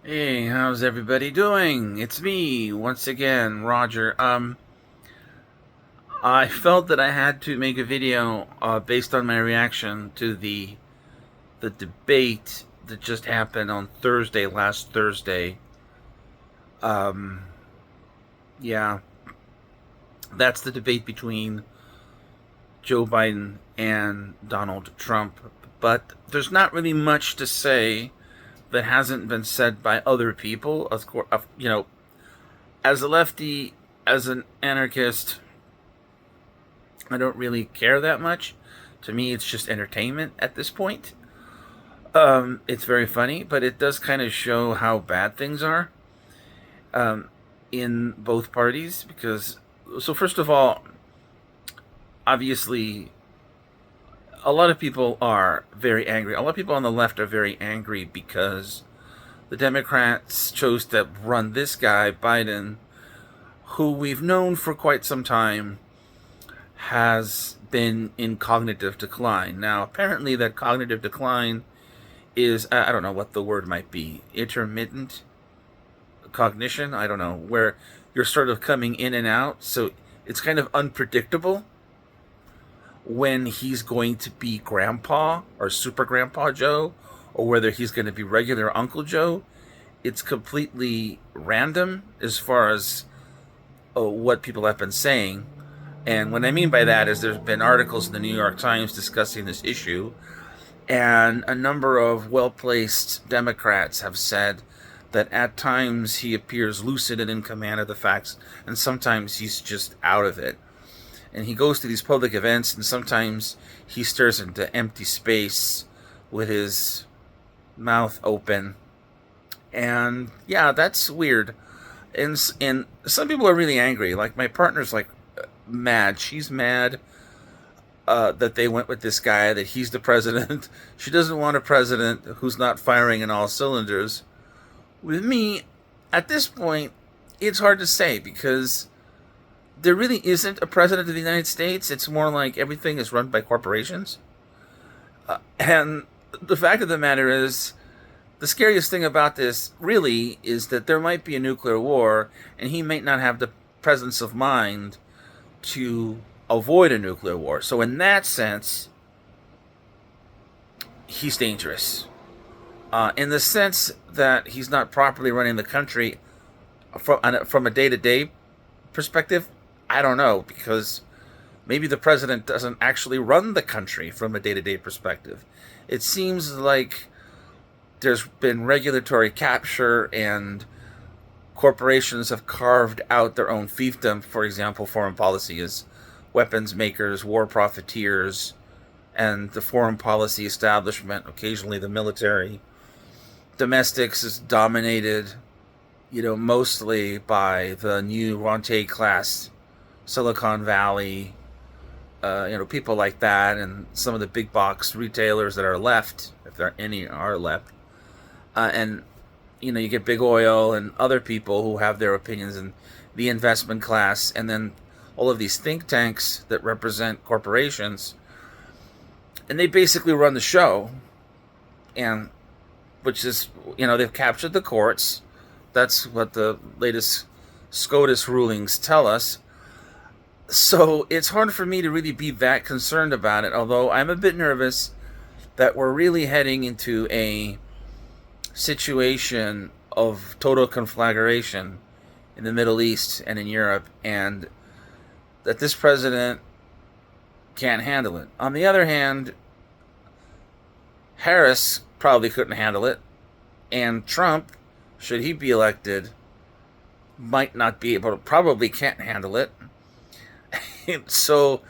Hey, how's everybody doing? It's me once again, Roger. I felt that I had to make a video based on my reaction to the debate that just happened on Thursday, last Thursday. Um, yeah, that's the debate between Joe Biden and Donald Trump. But there's not really much to say that hasn't been said by other people. Of course, as a lefty, as an anarchist, I don't really care that much. To me, it's just entertainment at this point. It's very funny, but it does kind of show how bad things are um, in both parties. Because, so first of all, obviously, a lot of people are very angry. A lot of people on the left are very angry because the Democrats chose to run this guy, Biden, who we've known for quite some time has been in cognitive decline. Now, apparently, that cognitive decline is, I don't know what the word might be, intermittent cognition. I don't know, where you're sort of coming in and out. So it's kind of unpredictable when he's going to be grandpa or super grandpa Joe, or whether he's going to be regular Uncle Joe. It's completely random as far as what people have been saying. And what I mean by that is there's been articles in the New York Times discussing this issue, and a number of well placed Democrats have said that at times he appears lucid and in command of the facts, and sometimes he's just out of it. And he goes to these public events, and sometimes he stares into empty space with his mouth open. And yeah, that's weird. And some people are really angry. Like my partner's like mad. She's mad that they went with this guy, that he's the president. She doesn't want a president who's not firing in all cylinders. With me, at this point, it's hard to say because there really isn't a president of the United States. It's more like everything is run by corporations. And the fact of the matter is, the scariest thing about this really is that there might be a nuclear war, and he might not have the presence of mind to avoid a nuclear war. So, in that sense, he's dangerous. In the sense that he's not properly running the country from a day to day perspective, I don't know, because maybe the president doesn't actually run the country from a day to day perspective. It seems like there's been regulatory capture, and corporations have carved out their own fiefdom. For example, foreign policy is weapons makers, war profiteers, and the foreign policy establishment, occasionally the military. Domestics is dominated, mostly by the new rentier class, Silicon Valley, people like that, and some of the big box retailers that are left, if there any are left. And you get big oil and other people who have their opinions, and the investment class, and then all of these think tanks that represent corporations, and they basically run the show. And which is, they've captured the courts. That's what the latest SCOTUS rulings tell us. So it's hard for me to really be that concerned about it, although I'm a bit nervous that we're really heading into a situation of total conflagration in the Middle East and in Europe, and that this president can't handle it. On the other hand, Harris probably couldn't handle it, and Trump, should he be elected, might not be able to, probably can't handle it. So,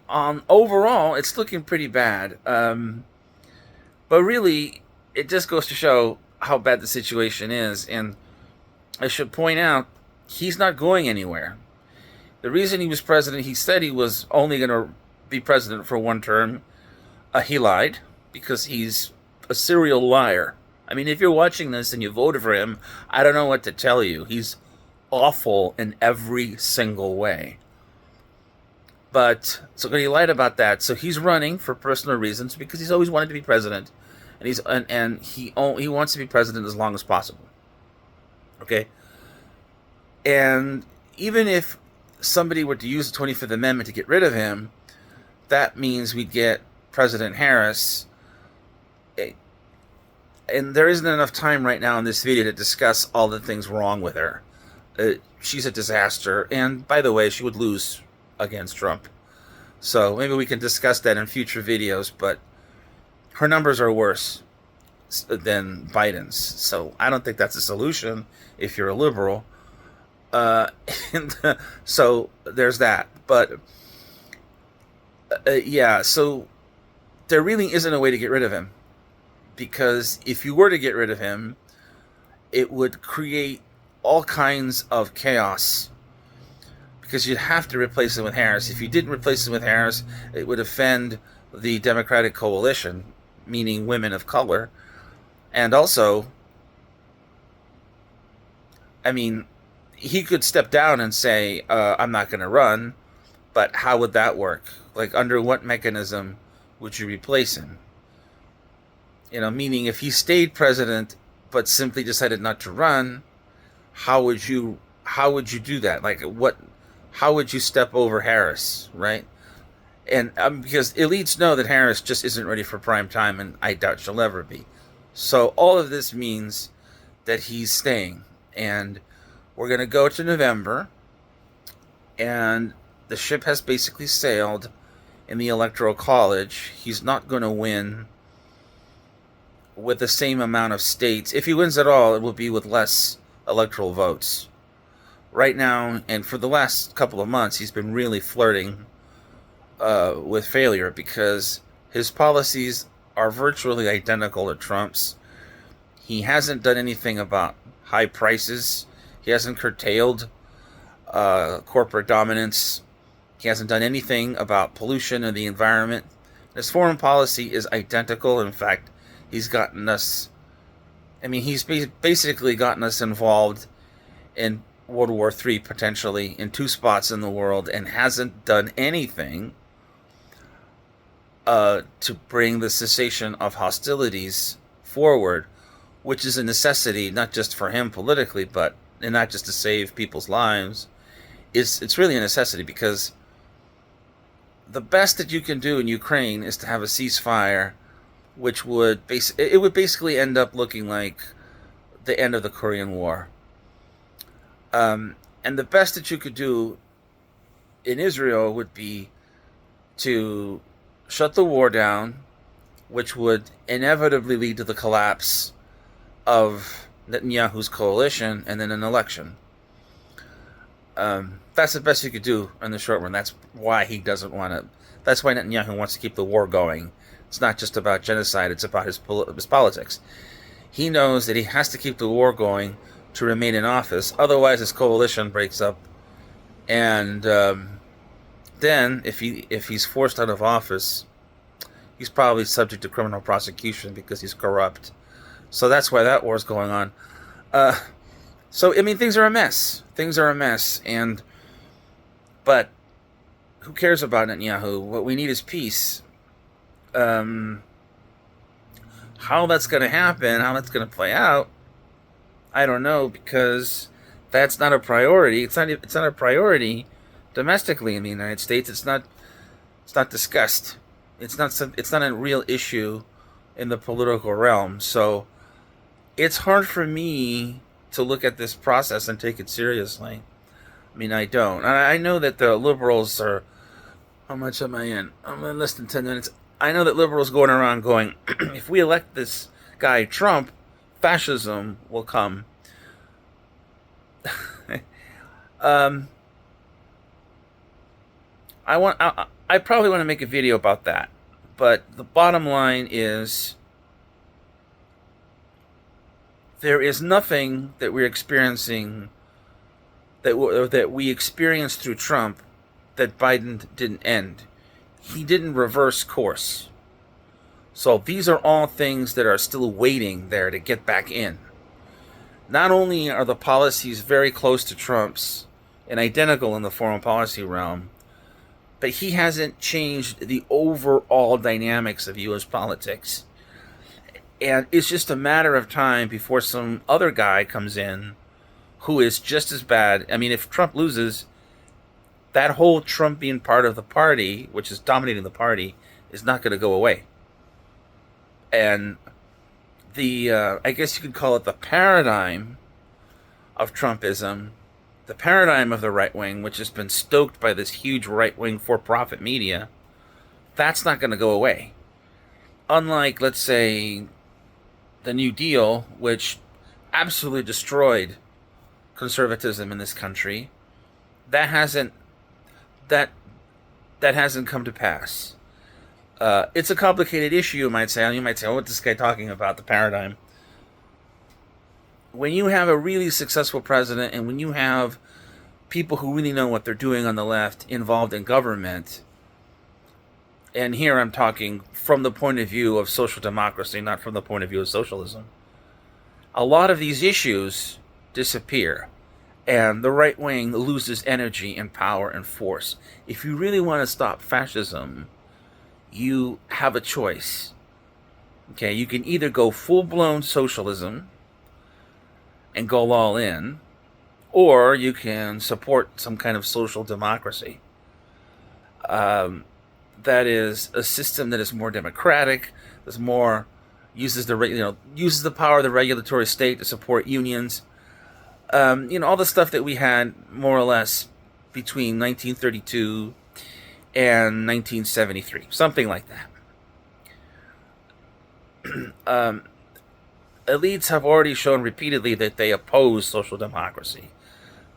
overall, it's looking pretty bad. But really, it just goes to show how bad the situation is. And I should point out, he's not going anywhere. The reason he was president, he said he was only going to be president for one term. He lied because he's a serial liar. I mean, if you're watching this and you voted for him, I don't know what to tell you. He's awful in every single way. But so he lied about that. So he's running for personal reasons because he's always wanted to be president. and he wants to be president as long as possible. Okay, and even if somebody were to use the 25th Amendment to get rid of him, that means we'd get President Harris. And there isn't enough time right now in this video to discuss all the things wrong with her. She's a disaster, and by the way, she would lose against Trump. So maybe we can discuss that in future videos, but her numbers are worse than Biden's. So I don't think that's a solution if you're a liberal. So there's that. But yeah, so there really isn't a way to get rid of him. Because if you were to get rid of him, it would create all kinds of chaos. Because you'd have to replace him with Harris. If you didn't replace him with Harris, it would offend the Democratic coalition, meaning women of color. And also, I mean, he could step down and say, I'm not going to run, but how would that work? Like, under what mechanism would you replace him? You know, meaning if he stayed president but simply decided not to run, how would you do that? Like, how would you step over Harris, right? And because elites know that Harris just isn't ready for prime time, and I doubt she'll ever be. So all of this means that he's staying, and we're going to go to November, and the ship has basically sailed in the Electoral College. He's not going to win with the same amount of states. If he wins at all, it will be with less electoral votes. Right now, and for the last couple of months, he's been really flirting with failure because his policies are virtually identical to Trump's. He hasn't done anything about high prices. He hasn't curtailed corporate dominance. He hasn't done anything about pollution and the environment. His foreign policy is identical. In fact, he's gotten us, he's basically gotten us involved in World War III, potentially, in 2 spots in the world, and hasn't done anything to bring the cessation of hostilities forward, which is a necessity, not just for him politically, and not just to save people's lives. It's really a necessity, because the best that you can do in Ukraine is to have a ceasefire, which would basically end up looking like the end of the Korean War. And the best that you could do in Israel would be to shut the war down, which would inevitably lead to the collapse of Netanyahu's coalition and then an election. That's the best you could do in the short run. That's why he doesn't want to. That's why Netanyahu wants to keep the war going. It's not just about genocide. It's about his politics. He knows that he has to keep the war going to remain in office. Otherwise, his coalition breaks up. And then, if he's forced out of office, he's probably subject to criminal prosecution because he's corrupt. So that's why that war's going on. So, things are a mess. Things are a mess. But who cares about Netanyahu? What we need is peace. How that's going to happen, how that's going to play out, I don't know, because that's not a priority. It's not a priority domestically in the United States. It's not discussed. It's not a real issue in the political realm. So it's hard for me to look at this process and take it seriously. I don't. I know that the liberals are. How much am I in? I'm in less than 10 minutes. I know that liberals going around going, if we elect this guy Trump, fascism will come. I probably want to make a video about that, but the bottom line is there is nothing that we're experiencing that we experienced through Trump that Biden didn't end. He didn't reverse course. So these are all things that are still waiting there to get back in. Not only are the policies very close to Trump's and identical in the foreign policy realm, but he hasn't changed the overall dynamics of U.S. politics. And it's just a matter of time before some other guy comes in who is just as bad. I mean, if Trump loses, that whole Trump being part of the party, which is dominating the party, is not going to go away. And I guess you could call it the paradigm of Trumpism, the paradigm of the right wing, which has been stoked by this huge right wing for profit media, that's not going to go away. Unlike, let's say, the New Deal, which absolutely destroyed conservatism in this country, that hasn't come to pass. It's a complicated issue, you might say. You might say, "Oh, what's this guy talking about? The paradigm." When you have a really successful president, and when you have people who really know what they're doing on the left involved in government, and here I'm talking from the point of view of social democracy, not from the point of view of socialism, a lot of these issues disappear, and the right wing loses energy and power and force. If you really want to stop fascism, you have a choice. Okay, you can either go full-blown socialism and go all in, or you can support some kind of social democracy. That is a system that is more democratic, that's more uses the power of the regulatory state to support unions. All the stuff that we had more or less between 1932 and 1973, something like that. Elites have already shown repeatedly that they oppose social democracy.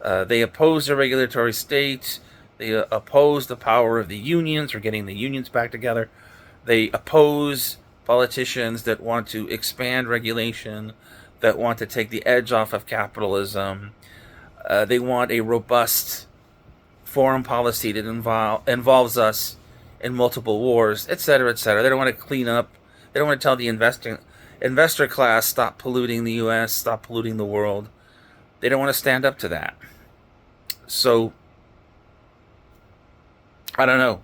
They oppose the regulatory state. They oppose the power of the unions or getting the unions back together. They oppose politicians that want to expand regulation, that want to take the edge off of capitalism. They want a robust foreign policy that involves us in multiple wars, etc., etc. They don't want to clean up. They don't want to tell the investor class, stop polluting the U.S., stop polluting the world. They don't want to stand up to that. So, I don't know.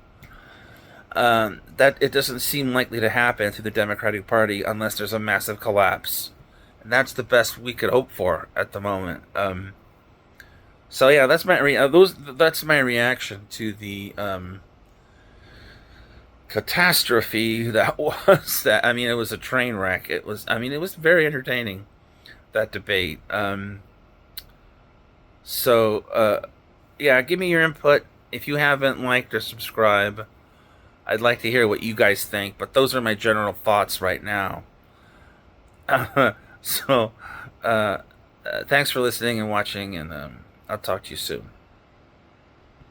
That it doesn't seem likely to happen through the Democratic Party unless there's a massive collapse. And that's the best we could hope for at the moment. So yeah, that's my reaction to the catastrophe that was that. I mean, it was a train wreck. It was very entertaining, that debate. Yeah, give me your input. If you haven't liked or subscribed, I'd like to hear what you guys think. But those are my general thoughts right now. Thanks for listening and watching, and I'll talk to you soon.